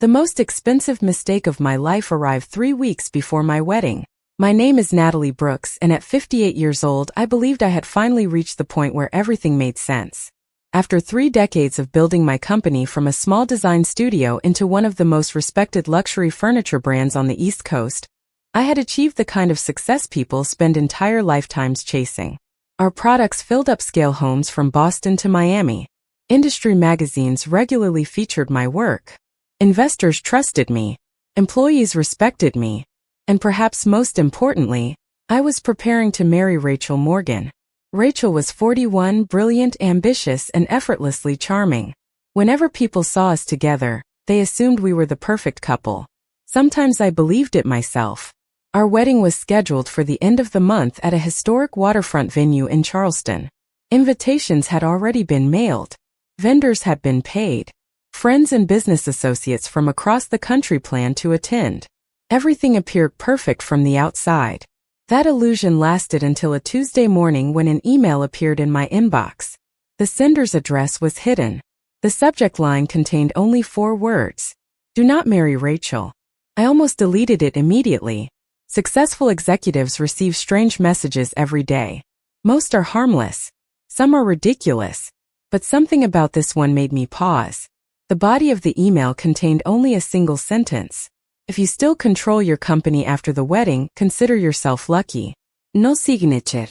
The most expensive mistake of my life arrived 3 weeks before my wedding. My name is Natalie Brooks, and at 58 years old, I believed I had finally reached the point where everything made sense. After 3 decades of building my company from a small design studio into one of the most respected luxury furniture brands on the East Coast, I had achieved the kind of success people spend entire lifetimes chasing. Our products filled upscale homes from Boston to Miami. Industry magazines regularly featured my work. Investors trusted me. Employees respected me. And perhaps most importantly, I was preparing to marry Rachel Morgan. Rachel was 41, brilliant, ambitious, and effortlessly charming. Whenever people saw us together, they assumed we were the perfect couple. Sometimes I believed it myself. Our wedding was scheduled for the end of the month at a historic waterfront venue in Charleston. Invitations had already been mailed. Vendors had been paid. Friends and business associates from across the country planned to attend. Everything appeared perfect from the outside. That illusion lasted until a Tuesday morning when an email appeared in my inbox. The sender's address was hidden. The subject line contained only 4 words. Do not marry Rachel. I almost deleted it immediately. Successful executives receive strange messages every day. Most are harmless. Some are ridiculous. But something about this one made me pause. The body of the email contained only a single sentence. If you still control your company after the wedding, consider yourself lucky. No signature.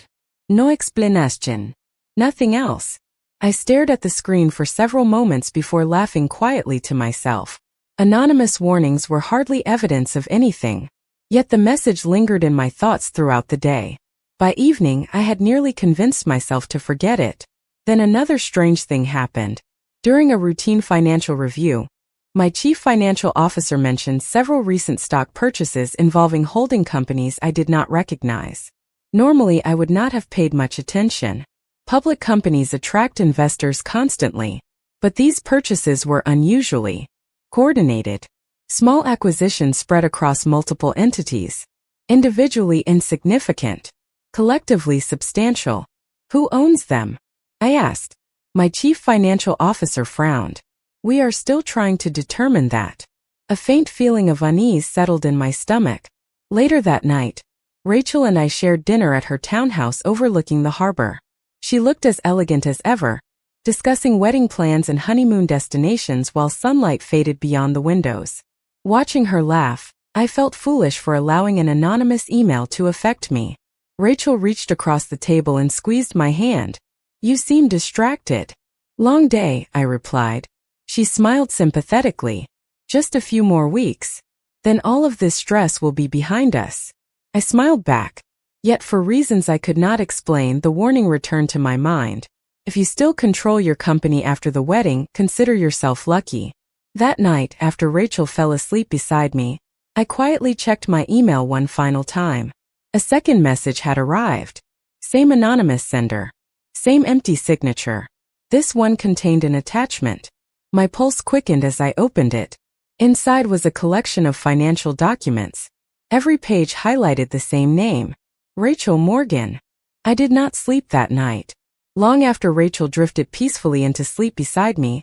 No explanation. Nothing else. I stared at the screen for several moments before laughing quietly to myself. Anonymous warnings were hardly evidence of anything. Yet the message lingered in my thoughts throughout the day. By evening, I had nearly convinced myself to forget it. Then another strange thing happened. During a routine financial review, my chief financial officer mentioned several recent stock purchases involving holding companies I did not recognize. Normally, I would not have paid much attention. Public companies attract investors constantly. But these purchases were unusually coordinated. Small acquisitions spread across multiple entities. Individually insignificant. Collectively substantial. Who owns them? I asked. My chief financial officer frowned. We are still trying to determine that. A faint feeling of unease settled in my stomach. Later that night, Rachel and I shared dinner at her townhouse overlooking the harbor. She looked as elegant as ever, discussing wedding plans and honeymoon destinations while sunlight faded beyond the windows. Watching her laugh, I felt foolish for allowing an anonymous email to affect me. Rachel reached across the table and squeezed my hand. You seem distracted. Long day, I replied. She smiled sympathetically. Just a few more weeks. Then all of this stress will be behind us. I smiled back. Yet for reasons I could not explain, the warning returned to my mind. If you still control your company after the wedding, consider yourself lucky. That night, after Rachel fell asleep beside me, I quietly checked my email one final time. A second message had arrived. Same anonymous sender. Same empty signature. This one contained an attachment. My pulse quickened as I opened it. Inside was a collection of financial documents. Every page highlighted the same name. Rachel Morgan. I did not sleep that night. Long after Rachel drifted peacefully into sleep beside me,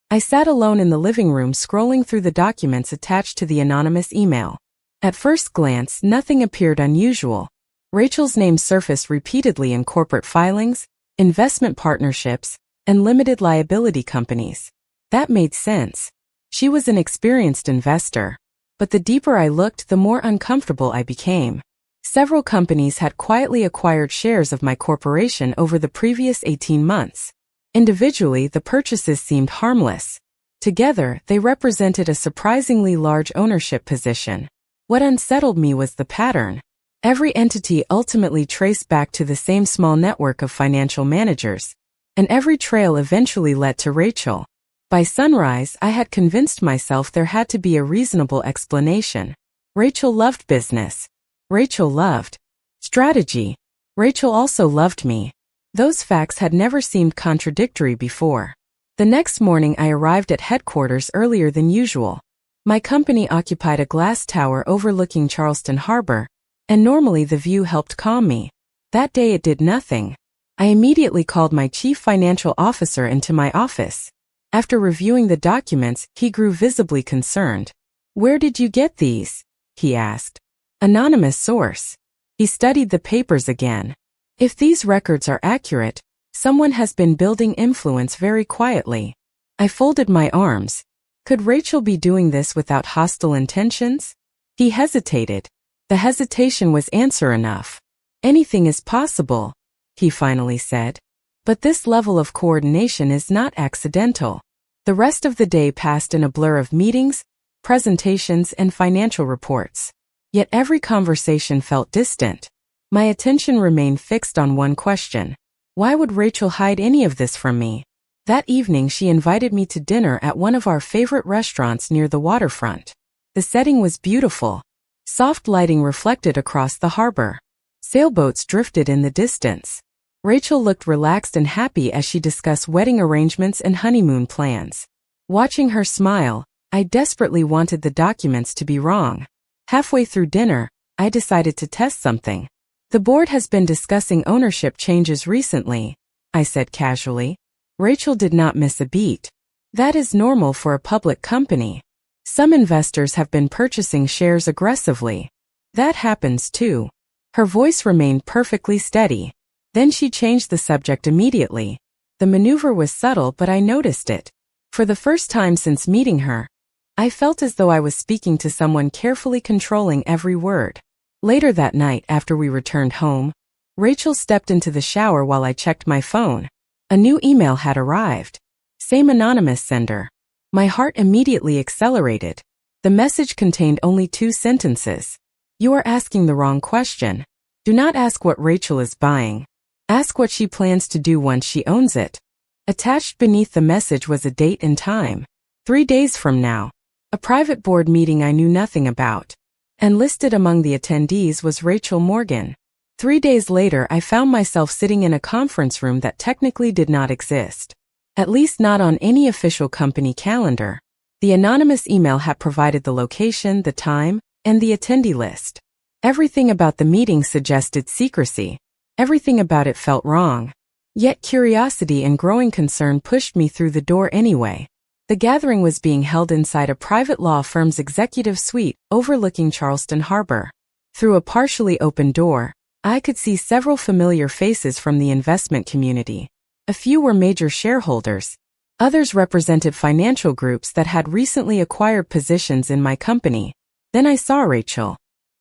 I sat alone in the living room scrolling through the documents attached to the anonymous email. At first glance, nothing appeared unusual. Rachel's name surfaced repeatedly in corporate filings, investment partnerships, and limited liability companies. That made sense. She was an experienced investor. But the deeper I looked, the more uncomfortable I became. Several companies had quietly acquired shares of my corporation over the previous 18 months. Individually, the purchases seemed harmless. Together, they represented a surprisingly large ownership position. What unsettled me was the pattern. Every entity ultimately traced back to the same small network of financial managers. And every trail eventually led to Rachel. By sunrise, I had convinced myself there had to be a reasonable explanation. Rachel loved business. Rachel loved strategy. Rachel also loved me. Those facts had never seemed contradictory before. The next morning I arrived at headquarters earlier than usual. My company occupied a glass tower overlooking Charleston Harbor, and normally the view helped calm me. That day it did nothing. I immediately called my chief financial officer into my office. After reviewing the documents, he grew visibly concerned. "Where did you get these?" he asked. "Anonymous source." He studied the papers again. "If these records are accurate, someone has been building influence very quietly." I folded my arms. Could Rachel be doing this without hostile intentions? He hesitated. The hesitation was answer enough. "Anything is possible," he finally said. "But this level of coordination is not accidental." The rest of the day passed in a blur of meetings, presentations, and financial reports. Yet every conversation felt distant. My attention remained fixed on one question. Why would Rachel hide any of this from me? That evening she invited me to dinner at one of our favorite restaurants near the waterfront. The setting was beautiful. Soft lighting reflected across the harbor. Sailboats drifted in the distance. Rachel looked relaxed and happy as she discussed wedding arrangements and honeymoon plans. Watching her smile, I desperately wanted the documents to be wrong. Halfway through dinner, I decided to test something. "The board has been discussing ownership changes recently," I said casually. Rachel did not miss a beat. "That is normal for a public company. Some investors have been purchasing shares aggressively. That happens too." Her voice remained perfectly steady. Then she changed the subject immediately. The maneuver was subtle, but I noticed it. For the first time since meeting her, I felt as though I was speaking to someone carefully controlling every word. Later that night, after we returned home, Rachel stepped into the shower while I checked my phone. A new email had arrived. Same anonymous sender. My heart immediately accelerated. The message contained only 2 sentences. "You are asking the wrong question. Do not ask what Rachel is buying. Ask what she plans to do once she owns it." Attached beneath the message was a date and time. 3 days from now. A private board meeting I knew nothing about. And listed among the attendees was Rachel Morgan. 3 days later, I found myself sitting in a conference room that technically did not exist. At least not on any official company calendar. The anonymous email had provided the location, the time, and the attendee list. Everything about the meeting suggested secrecy. Everything about it felt wrong. Yet curiosity and growing concern pushed me through the door anyway. The gathering was being held inside a private law firm's executive suite overlooking Charleston Harbor. Through a partially open door, I could see several familiar faces from the investment community. A few were major shareholders. Others represented financial groups that had recently acquired positions in my company. Then I saw Rachel.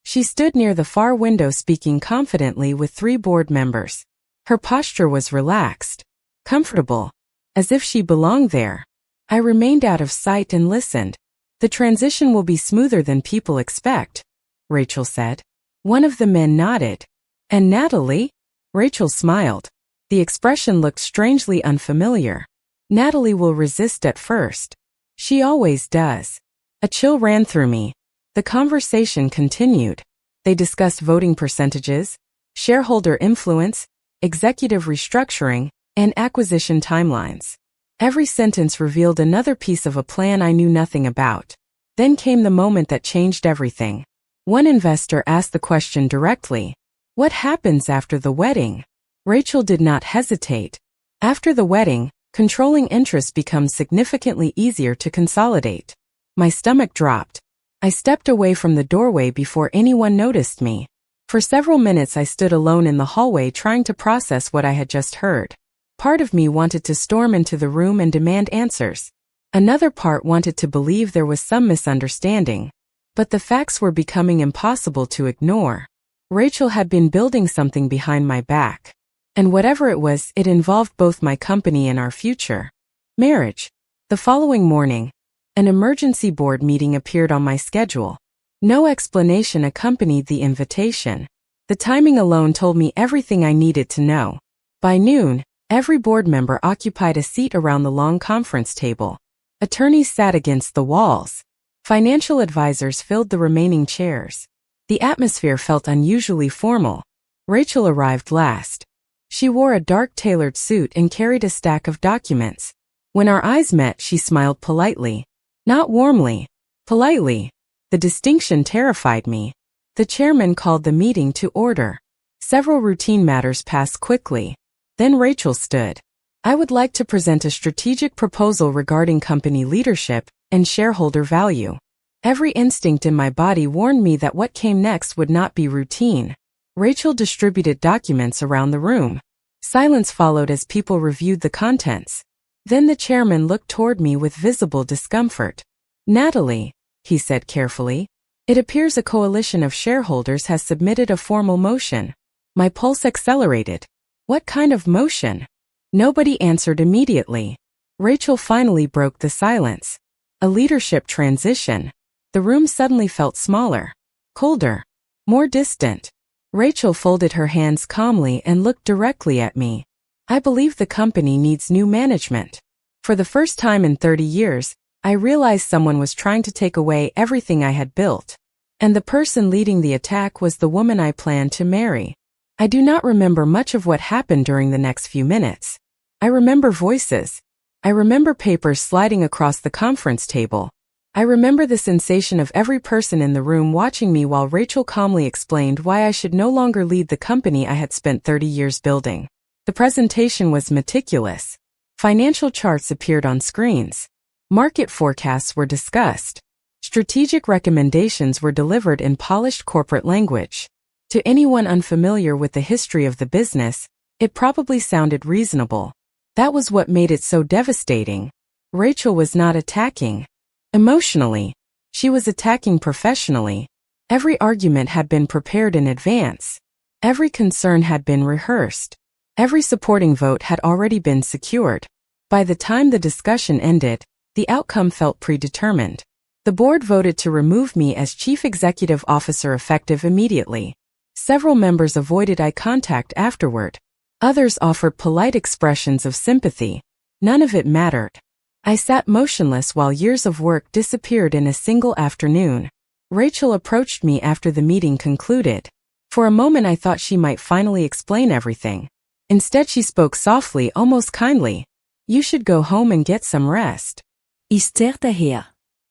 She stood near the far window speaking confidently with 3 board members. Her posture was relaxed, comfortable, as if she belonged there. I remained out of sight and listened. "The transition will be smoother than people expect," Rachel said. One of the men nodded. "And Natalie?" Rachel smiled. The expression looked strangely unfamiliar. "Natalie will resist at first. She always does." A chill ran through me. The conversation continued. They discussed voting percentages, shareholder influence, executive restructuring, and acquisition timelines. Every sentence revealed another piece of a plan I knew nothing about. Then came the moment that changed everything. One investor asked the question directly. "What happens after the wedding?" Rachel did not hesitate. "After the wedding, controlling interest becomes significantly easier to consolidate." My stomach dropped. I stepped away from the doorway before anyone noticed me. For several minutes I stood alone in the hallway trying to process what I had just heard. Part of me wanted to storm into the room and demand answers. Another part wanted to believe there was some misunderstanding. But the facts were becoming impossible to ignore. Rachel had been building something behind my back. And whatever it was, it involved both my company and our future. Marriage. The following morning, an emergency board meeting appeared on my schedule. No explanation accompanied the invitation. The timing alone told me everything I needed to know. By noon, every board member occupied a seat around the long conference table. Attorneys sat against the walls. Financial advisors filled the remaining chairs. The atmosphere felt unusually formal. Rachel arrived last. She wore a dark tailored suit and carried a stack of documents. When our eyes met, she smiled politely. Not warmly, politely. The distinction terrified me. The chairman called the meeting to order. Several routine matters passed quickly. Then Rachel stood. I would like to present a strategic proposal regarding company leadership and shareholder value. Every instinct in my body warned me that what came next would not be routine. Rachel distributed documents around the room. Silence followed as people reviewed the contents. Then the chairman looked toward me with visible discomfort. "Natalie," he said carefully, "it appears a coalition of shareholders has submitted a formal motion." My pulse accelerated. What kind of motion? Nobody answered immediately. Rachel finally broke the silence. A leadership transition. The room suddenly felt smaller, colder, more distant. Rachel folded her hands calmly and looked directly at me. "I believe the company needs new management." For the first time in 30 years, I realized someone was trying to take away everything I had built. And the person leading the attack was the woman I planned to marry. I do not remember much of what happened during the next few minutes. I remember voices. I remember papers sliding across the conference table. I remember the sensation of every person in the room watching me while Rachel calmly explained why I should no longer lead the company I had spent 30 years building. The presentation was meticulous. Financial charts appeared on screens. Market forecasts were discussed. Strategic recommendations were delivered in polished corporate language. To anyone unfamiliar with the history of the business, it probably sounded reasonable. That was what made it so devastating. Rachel was not attacking emotionally. She was attacking professionally. Every argument had been prepared in advance. Every concern had been rehearsed. Every supporting vote had already been secured. By the time the discussion ended, the outcome felt predetermined. The board voted to remove me as Chief Executive Officer effective immediately. Several members avoided eye contact afterward. Others offered polite expressions of sympathy. None of it mattered. I sat motionless while years of work disappeared in a single afternoon. Rachel approached me after the meeting concluded. For a moment I thought she might finally explain everything. Instead she spoke softly, almost kindly. "You should go home and get some rest." Ist daher.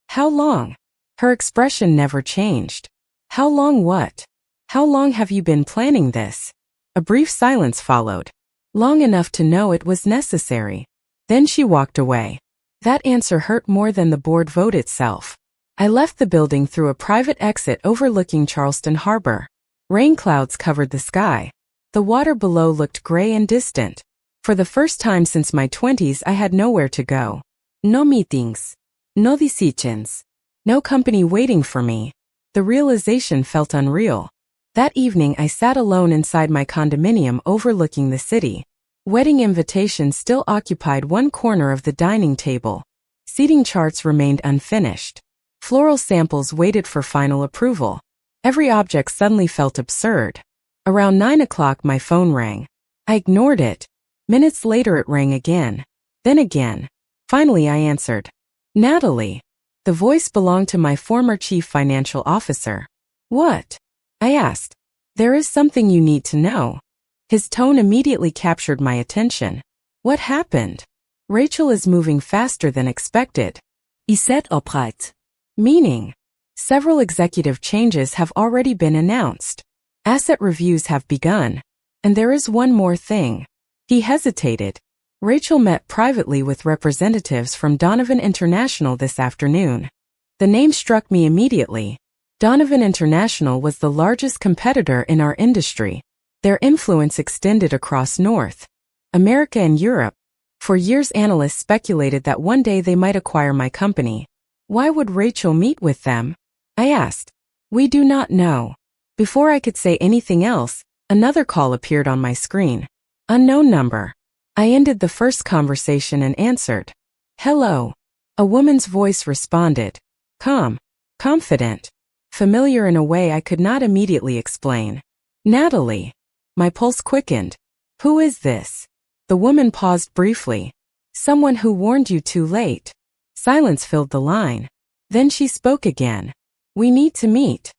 "How long?" Her expression never changed. "How long what? How long have you been planning this?" A brief silence followed. "Long enough to know it was necessary." Then she walked away. That answer hurt more than the board vote itself. I left the building through a private exit overlooking Charleston Harbor. Rain clouds covered the sky. The water below looked gray and distant. For the first time since my 20s, I had nowhere to go. No meetings. No decisions. No company waiting for me. The realization felt unreal. That evening I sat alone inside my condominium overlooking the city. Wedding invitations still occupied one corner of the dining table. Seating charts remained unfinished. Floral samples waited for final approval. Every object suddenly felt absurd. Around 9 o'clock my phone rang. I ignored it. Minutes later it rang again. Then again. Finally I answered. "Natalie." The voice belonged to my former chief financial officer. "What?" I asked. "There is something you need to know." His tone immediately captured my attention. "What happened?" "Rachel is moving faster than expected." Is set upright. Meaning, several executive changes have already been announced. Asset reviews have begun. And there is one more thing. He hesitated. Rachel met privately with representatives from Donovan International this afternoon. The name struck me immediately. Donovan International was the largest competitor in our industry. Their influence extended across North America and Europe. For years analysts speculated that one day they might acquire my company. Why would Rachel meet with them? I asked. "We do not know." Before I could say anything else, another call appeared on my screen. Unknown number. I ended the first conversation and answered. "Hello." A woman's voice responded. Calm, confident, familiar in a way I could not immediately explain. "Natalie." My pulse quickened. "Who is this?" The woman paused briefly. "Someone who warned you too late." Silence filled the line. Then she spoke again. "We need to meet."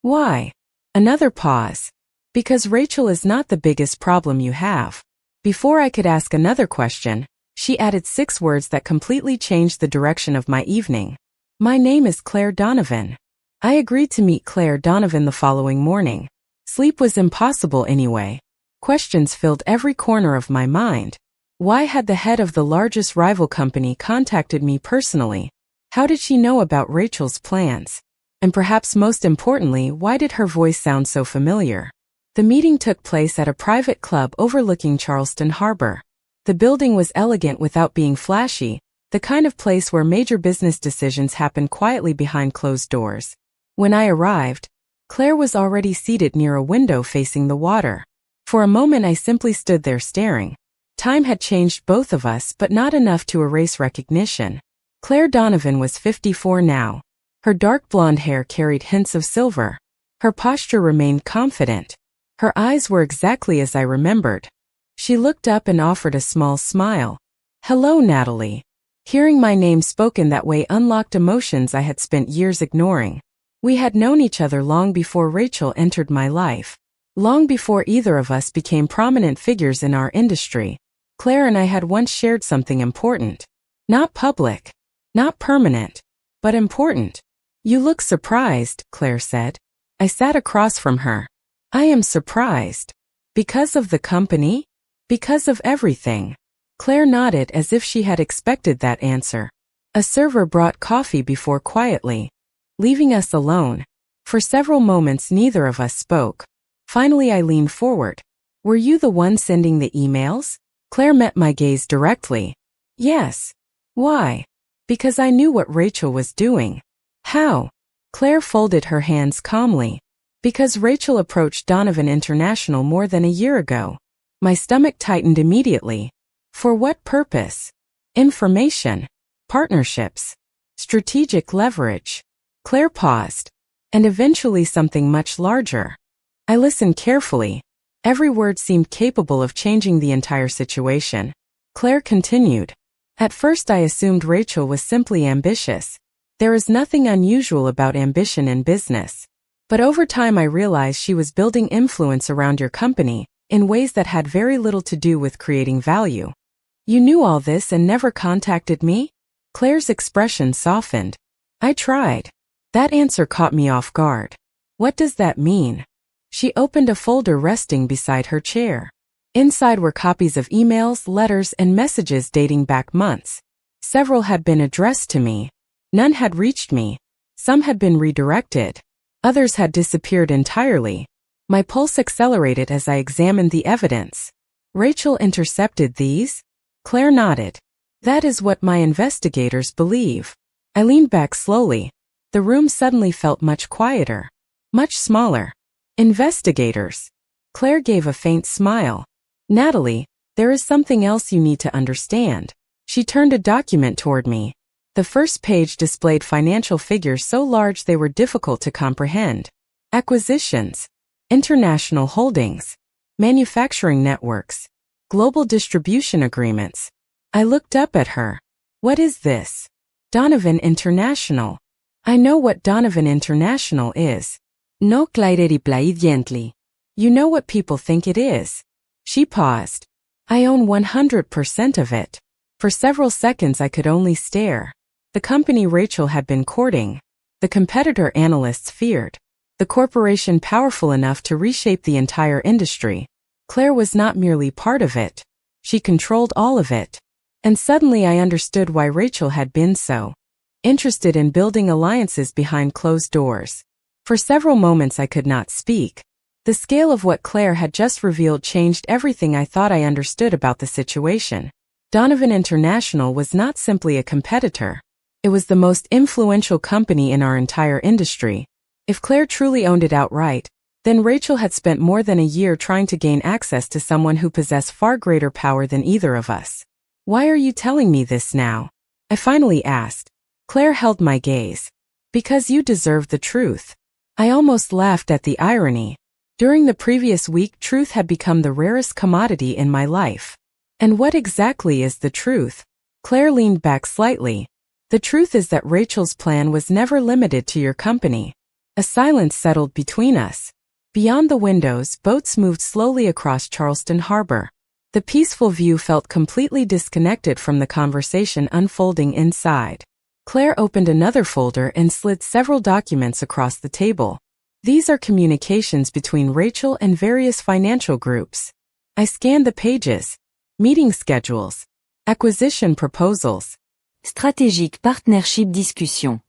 "Why?" Another pause. "Because Rachel is not the biggest problem you have." Before I could ask another question, she added 6 words that completely changed the direction of my evening. "My name is Claire Donovan." I agreed to meet Claire Donovan the following morning. Sleep was impossible anyway. Questions filled every corner of my mind. Why had the head of the largest rival company contacted me personally? How did she know about Rachel's plans? And perhaps most importantly, why did her voice sound so familiar? The meeting took place at a private club overlooking Charleston Harbor. The building was elegant without being flashy, the kind of place where major business decisions happen quietly behind closed doors. When I arrived, Claire was already seated near a window facing the water. For a moment I simply stood there staring. Time had changed both of us, but not enough to erase recognition. Claire Donovan was 54 now. Her dark blonde hair carried hints of silver. Her posture remained confident. Her eyes were exactly as I remembered. She looked up and offered a small smile. "Hello, Natalie." Hearing my name spoken that way unlocked emotions I had spent years ignoring. We had known each other long before Rachel entered my life. Long before either of us became prominent figures in our industry. Claire and I had once shared something important. Not public. Not permanent. But important. "You look surprised," Claire said. I sat across from her. "I am surprised. Because of the company? Because of everything?" Claire nodded as if she had expected that answer. A server brought coffee before quietly, leaving us alone. For several moments neither of us spoke. Finally I leaned forward. "Were you the one sending the emails?" Claire met my gaze directly. "Yes." "Why?" "Because I knew what Rachel was doing." "How?" Claire folded her hands calmly. "Because Rachel approached Donovan International more than a year ago." My stomach tightened immediately. For what purpose? Information. Partnerships. Strategic leverage. Claire paused. And eventually something much larger. I listened carefully. Every word seemed capable of changing the entire situation. Claire continued. "At first I assumed Rachel was simply ambitious. There is nothing unusual about ambition in business. But over time I realized she was building influence around your company, in ways that had very little to do with creating value." "You knew all this and never contacted me?" Claire's expression softened. "I tried." That answer caught me off guard. "What does that mean?" She opened a folder resting beside her chair. Inside were copies of emails, letters, and messages dating back months. Several had been addressed to me. None had reached me. Some had been redirected. Others had disappeared entirely. My pulse accelerated as I examined the evidence. "Rachel intercepted these?" Claire nodded. "That is what my investigators believe." I leaned back slowly. The room suddenly felt much quieter. Much smaller. "Investigators." Claire gave a faint smile. "Natalie, there is something else you need to understand." She turned a document toward me. The first page displayed financial figures so large they were difficult to comprehend. Acquisitions. International holdings. Manufacturing networks. Global distribution agreements. I looked up at her. "What is this?" "Donovan International." "I know what Donovan International is." No, Claire replied gently. "You know what people think it is." She paused. "I own 100% of it." For several seconds I could only stare. The company Rachel had been courting. The competitor analysts feared. The corporation powerful enough to reshape the entire industry. Claire was not merely part of it. She controlled all of it. And suddenly I understood why Rachel had been so interested in building alliances behind closed doors. For several moments I could not speak. The scale of what Claire had just revealed changed everything I thought I understood about the situation. Donovan International was not simply a competitor. It was the most influential company in our entire industry. If Claire truly owned it outright, then Rachel had spent more than a year trying to gain access to someone who possessed far greater power than either of us. "Why are you telling me this now?" I finally asked. Claire held my gaze. "Because you deserve the truth." I almost laughed at the irony. During the previous week, truth had become the rarest commodity in my life. "And what exactly is the truth?" Claire leaned back slightly. "The truth is that Rachel's plan was never limited to your company." A silence settled between us. Beyond the windows, boats moved slowly across Charleston Harbor. The peaceful view felt completely disconnected from the conversation unfolding inside. Claire opened another folder and slid several documents across the table. "These are communications between Rachel and various financial groups." I scanned the pages. meeting schedules, acquisition proposals. Stratégique partnership discussion.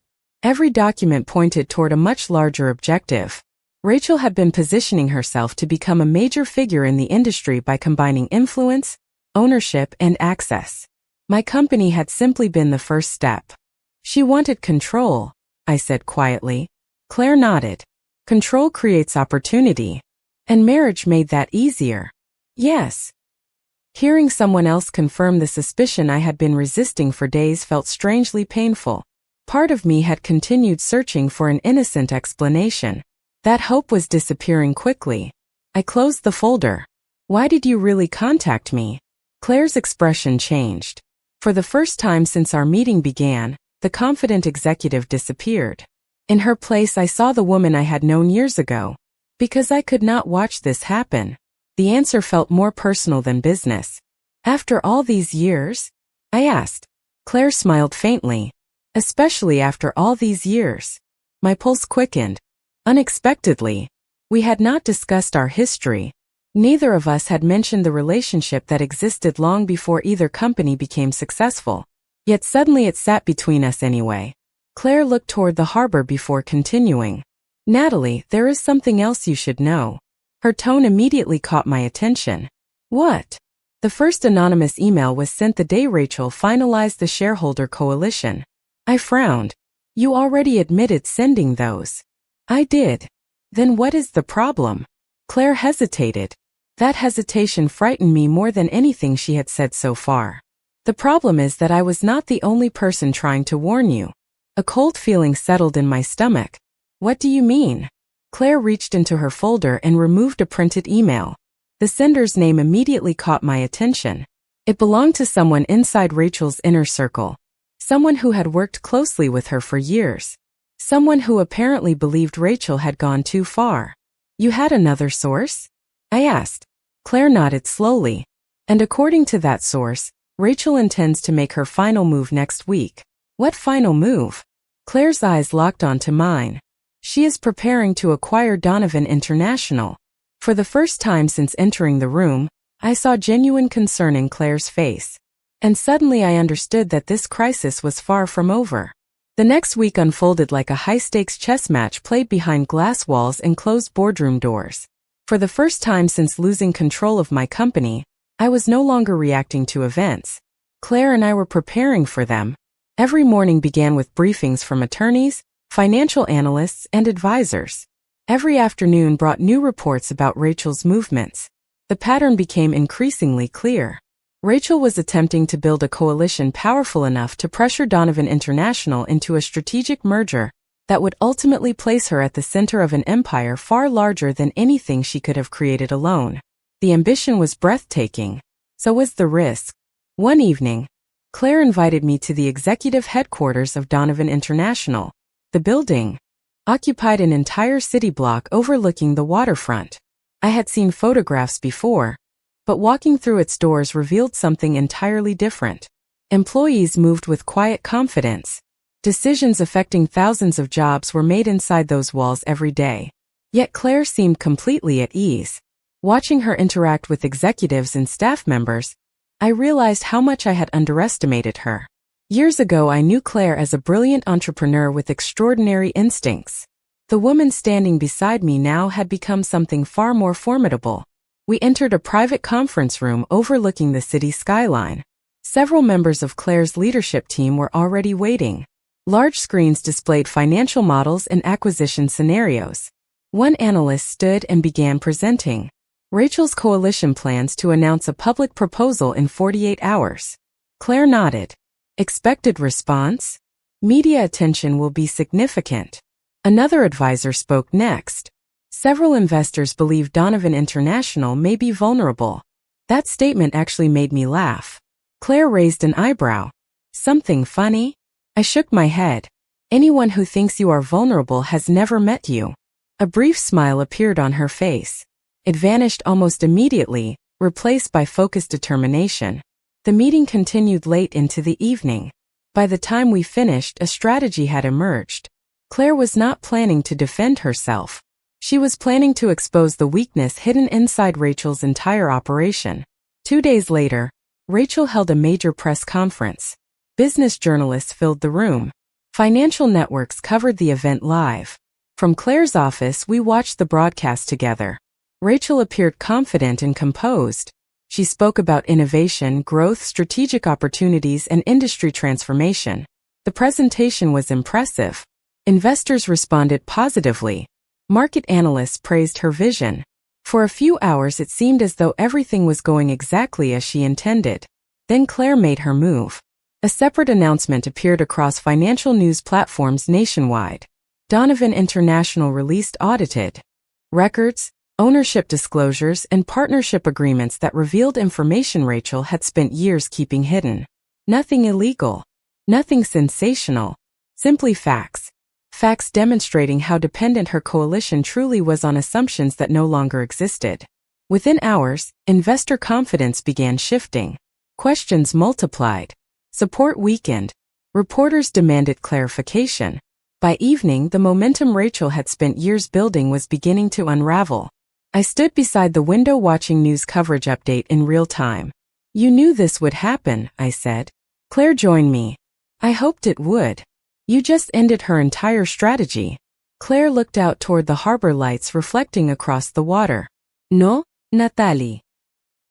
Every document pointed toward a much larger objective. Rachel had been positioning herself to become a major figure in the industry by combining influence, ownership, and access. My company had simply been the first step. She wanted control, I said quietly. Claire nodded. Control creates opportunity. And marriage made that easier. Yes. Hearing someone else confirm the suspicion I had been resisting for days felt strangely painful. Part of me had continued searching for an innocent explanation. That hope was disappearing quickly. I closed the folder. Why did you really contact me? Claire's expression changed. For the first time since our meeting began, the confident executive disappeared. In her place, I saw the woman I had known years ago. Because I could not watch this happen. The answer felt more personal than business. After all these years? I asked. Claire smiled faintly. Especially after all these years. My pulse quickened. Unexpectedly. We had not discussed our history. Neither of us had mentioned the relationship that existed long before either company became successful. Yet suddenly it sat between us anyway. Claire looked toward the harbor before continuing. Natalie, there is something else you should know. Her tone immediately caught my attention. What? The first anonymous email was sent the day Rachel finalized the shareholder coalition. I frowned. You already admitted sending those. I did. Then what is the problem? Claire hesitated. That hesitation frightened me more than anything she had said so far. The problem is that I was not the only person trying to warn you. A cold feeling settled in my stomach. What do you mean? Claire reached into her folder and removed a printed email. The sender's name immediately caught my attention. It belonged to someone inside Rachel's inner circle. Someone who had worked closely with her for years. Someone who apparently believed Rachel had gone too far. You had another source? I asked. Claire nodded slowly. And according to that source, Rachel intends to make her final move next week. What final move? Claire's eyes locked onto mine. She is preparing to acquire Donovan International. For the first time since entering the room, I saw genuine concern in Claire's face. And suddenly I understood that this crisis was far from over. The next week unfolded like a high-stakes chess match played behind glass walls and closed boardroom doors. For the first time since losing control of my company, I was no longer reacting to events. Claire and I were preparing for them. Every morning began with briefings from attorneys, financial analysts, and advisors. Every afternoon brought new reports about Rachel's movements. The pattern became increasingly clear. Rachel was attempting to build a coalition powerful enough to pressure Donovan International into a strategic merger that would ultimately place her at the center of an empire far larger than anything she could have created alone. The ambition was breathtaking. So was the risk. One evening, Claire invited me to the executive headquarters of Donovan International. The building occupied an entire city block overlooking the waterfront. I had seen photographs before, but walking through its doors revealed something entirely different. Employees moved with quiet confidence. Decisions affecting thousands of jobs were made inside those walls every day. Yet Claire seemed completely at ease. Watching her interact with executives and staff members, I realized how much I had underestimated her. Years ago, I knew Claire as a brilliant entrepreneur with extraordinary instincts. The woman standing beside me now had become something far more formidable. We entered a private conference room overlooking the city skyline. Several members of Claire's leadership team were already waiting. Large screens displayed financial models and acquisition scenarios. One analyst stood and began presenting Rachel's coalition plans to announce a public proposal in 48 hours. Claire nodded. Expected response? Media attention will be significant. Another advisor spoke next. Several investors believe Donovan International may be vulnerable. That statement actually made me laugh. Claire raised an eyebrow. Something funny? I shook my head. Anyone who thinks you are vulnerable has never met you. A brief smile appeared on her face. It vanished almost immediately, replaced by focused determination. The meeting continued late into the evening. By the time we finished, a strategy had emerged. Claire was not planning to defend herself. She was planning to expose the weakness hidden inside Rachel's entire operation. 2 days later, Rachel held a major press conference. Business journalists filled the room. Financial networks covered the event live. From Claire's office, we watched the broadcast together. Rachel appeared confident and composed. She spoke about innovation, growth, strategic opportunities, and industry transformation. The presentation was impressive. Investors responded positively. Market analysts praised her vision. For a few hours it seemed as though everything was going exactly as she intended. Then Claire made her move. A separate announcement appeared across financial news platforms nationwide. Donovan International released audited records, ownership disclosures, and partnership agreements that revealed information Rachel had spent years keeping hidden. Nothing illegal. Nothing sensational. Simply facts. Facts demonstrating how dependent her coalition truly was on assumptions that no longer existed. Within hours, investor confidence began shifting. Questions multiplied. Support weakened. Reporters demanded clarification. By evening, the momentum Rachel had spent years building was beginning to unravel. I stood beside the window watching news coverage update in real time. "You knew this would happen," I said. Claire joined me. "I hoped it would. You just ended her entire strategy." Claire looked out toward the harbor lights reflecting across the water. "No, Natalie."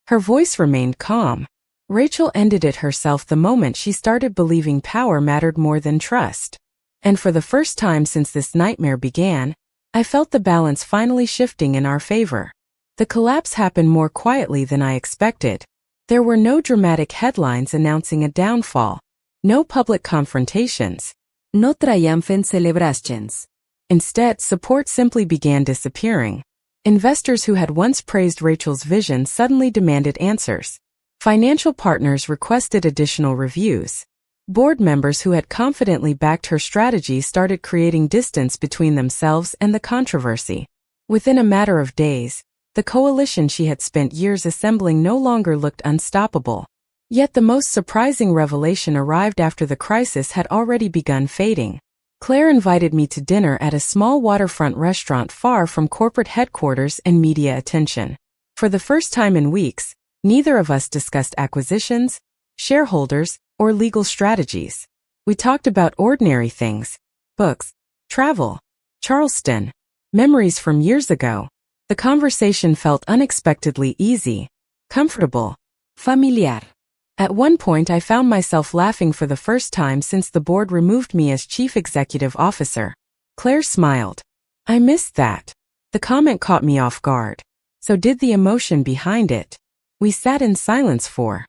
Her voice remained calm. Rachel ended it herself the moment she started believing power mattered more than trust. And for the first time since this nightmare began, I felt the balance finally shifting in our favor. The collapse happened more quietly than I expected. There were no dramatic headlines announcing a downfall. No public confrontations. No triumphant celebrations. Instead, support simply began disappearing. Investors who had once praised Rachel's vision suddenly demanded answers. Financial partners requested additional reviews. Board members who had confidently backed her strategy started creating distance between themselves and the controversy. Within a matter of days, the coalition she had spent years assembling no longer looked unstoppable. Yet the most surprising revelation arrived after the crisis had already begun fading. Claire invited me to dinner at a small waterfront restaurant far from corporate headquarters and media attention. For the first time in weeks, neither of us discussed acquisitions, shareholders, or legal strategies. We talked about ordinary things: books, travel, Charleston, memories from years ago. The conversation felt unexpectedly easy, comfortable, familiar. At one point I found myself laughing for the first time since the board removed me as chief executive officer. Claire smiled. "I missed that." The comment caught me off guard. So did the emotion behind it. We sat in silence for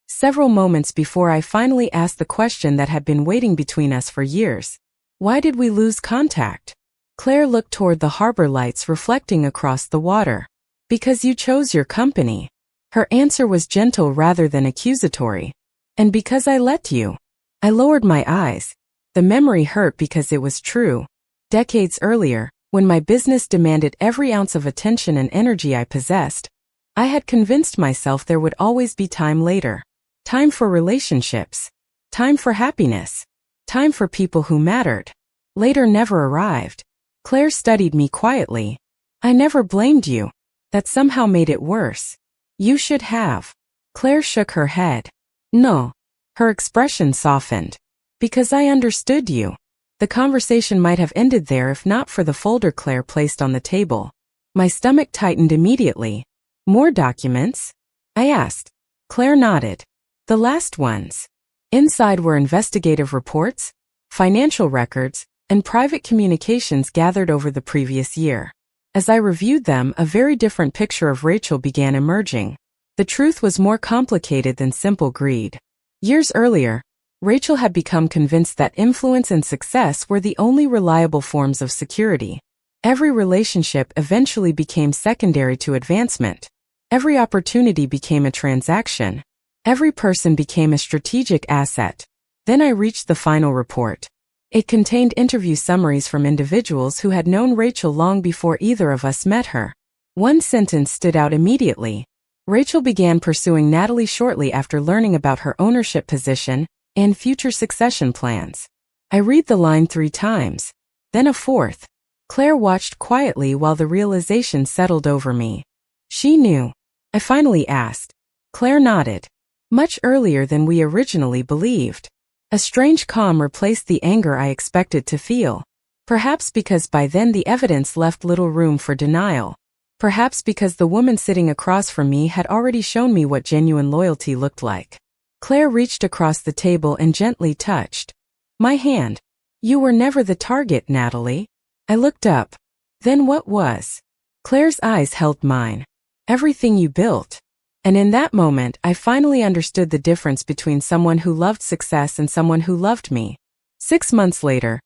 several moments before I finally asked the question that had been waiting between us for years. "Why did we lose contact?" Claire looked toward the harbor lights reflecting across the water. "Because you chose your company." Her answer was gentle rather than accusatory. "And because I let you." I lowered my eyes. The memory hurt because it was true. Decades earlier, when my business demanded every ounce of attention and energy I possessed, I had convinced myself there would always be time later. Time for relationships. Time for happiness. Time for people who mattered. Later never arrived. Claire studied me quietly. "I never blamed you. That somehow made it worse." "You should have." Claire shook her head. "No." Her expression softened. "Because I understood you." The conversation might have ended there if not for the folder Claire placed on the table. My stomach tightened immediately. "More documents?" I asked. Claire nodded. "The last ones." Inside were investigative reports, financial records, and private communications gathered over the previous year. As I reviewed them, a very different picture of Rachel began emerging. The truth was more complicated than simple greed. Years earlier, Rachel had become convinced that influence and success were the only reliable forms of security. Every relationship eventually became secondary to advancement. Every opportunity became a transaction. Every person became a strategic asset. Then I reached the final report. It contained interview summaries from individuals who had known Rachel long before either of us met her. One sentence stood out immediately. Rachel began pursuing Natalie shortly after learning about her ownership position and future succession plans. I read the line 3 times. Then a fourth. Claire watched quietly while the realization settled over me. She knew. I finally asked. Claire nodded. much earlier than we originally believed. A strange calm replaced the anger I expected to feel. Perhaps because by then the evidence left little room for denial. Perhaps because the woman sitting across from me had already shown me what genuine loyalty looked like. Claire reached across the table and gently touched my hand. You were never the target, Natalie. I looked up. Then what was? Claire's eyes held mine. Everything you built. And in that moment, I finally understood the difference between someone who loved success and someone who loved me. 6 months later,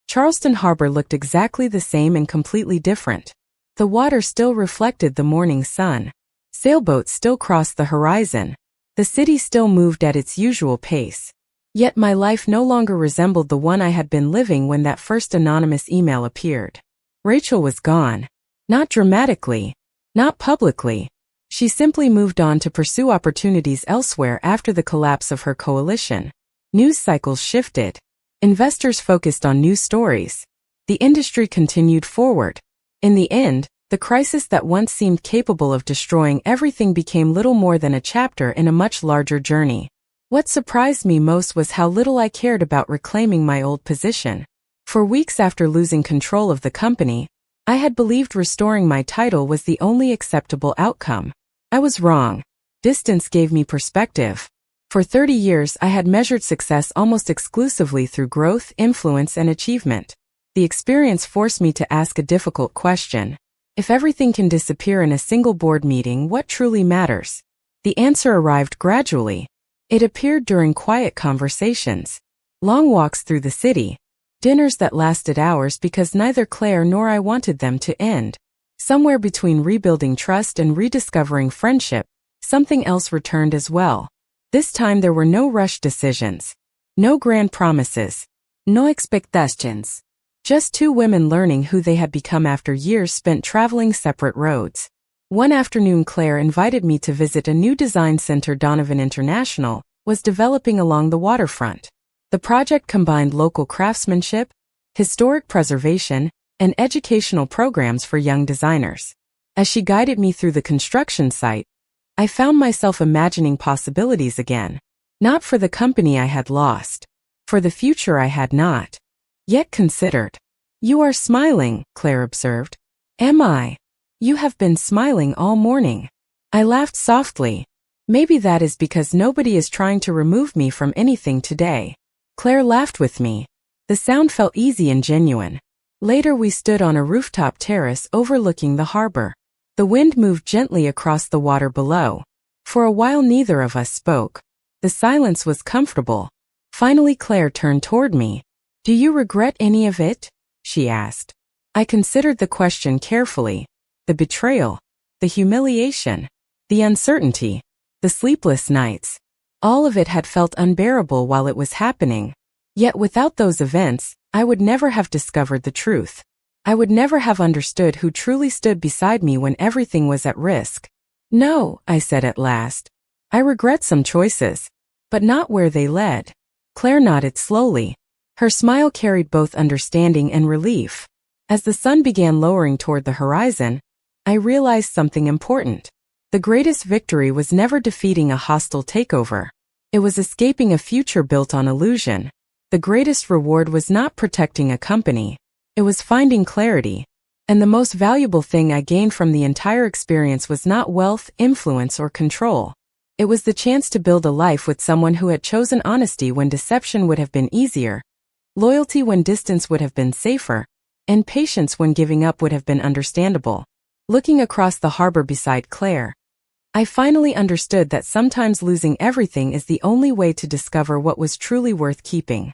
Charleston Harbor looked exactly the same and completely different. The water still reflected the morning sun. Sailboats still crossed the horizon. The city still moved at its usual pace. Yet my life no longer resembled the one I had been living when that first anonymous email appeared. Rachel was gone. Not dramatically. Not publicly. She simply moved on to pursue opportunities elsewhere after the collapse of her coalition. News cycles shifted. Investors focused on new stories. The industry continued forward. In the end, the crisis that once seemed capable of destroying everything became little more than a chapter in a much larger journey. What surprised me most was how little I cared about reclaiming my old position. For weeks after losing control of the company, I had believed restoring my title was the only acceptable outcome. I was wrong. Distance gave me perspective. For 30 years I had measured success almost exclusively through growth, influence, and achievement. The experience forced me to ask a difficult question. If everything can disappear in a single board meeting, what truly matters? The answer arrived gradually. It appeared during quiet conversations. Long walks through the city. Dinners that lasted hours because neither Claire nor I wanted them to end. Somewhere between rebuilding trust and rediscovering friendship, something else returned as well. This time there were no rushed decisions. No grand promises. No expectations. Just two women learning who they had become after years spent traveling separate roads. One afternoon Claire invited me to visit a new design center Donovan International was developing along the waterfront. The project combined local craftsmanship, historic preservation, and educational programs for young designers. As she guided me through the construction site, I found myself imagining possibilities again. Not for the company I had lost. For the future I had not yet considered. You are smiling, Claire observed. Am I? You have been smiling all morning. I laughed softly. Maybe that is because nobody is trying to remove me from anything today. Claire laughed with me. The sound felt easy and genuine. Later we stood on a rooftop terrace overlooking the harbor. The wind moved gently across the water below. For a while neither of us spoke. The silence was comfortable. Finally Claire turned toward me. Do you regret any of it? She asked. I considered the question carefully. The betrayal. The humiliation. The uncertainty. The sleepless nights. All of it had felt unbearable while it was happening. Yet without those events, I would never have discovered the truth. I would never have understood who truly stood beside me when everything was at risk. No, I said at last. I regret some choices, but not where they led. Claire nodded slowly. Her smile carried both understanding and relief. As the sun began lowering toward the horizon, I realized something important. The greatest victory was never defeating a hostile takeover. It was escaping a future built on illusion. The greatest reward was not protecting a company. It was finding clarity. And the most valuable thing I gained from the entire experience was not wealth, influence, or control. It was the chance to build a life with someone who had chosen honesty when deception would have been easier, loyalty when distance would have been safer, and patience when giving up would have been understandable. Looking across the harbor beside Claire, I finally understood that sometimes losing everything is the only way to discover what was truly worth keeping.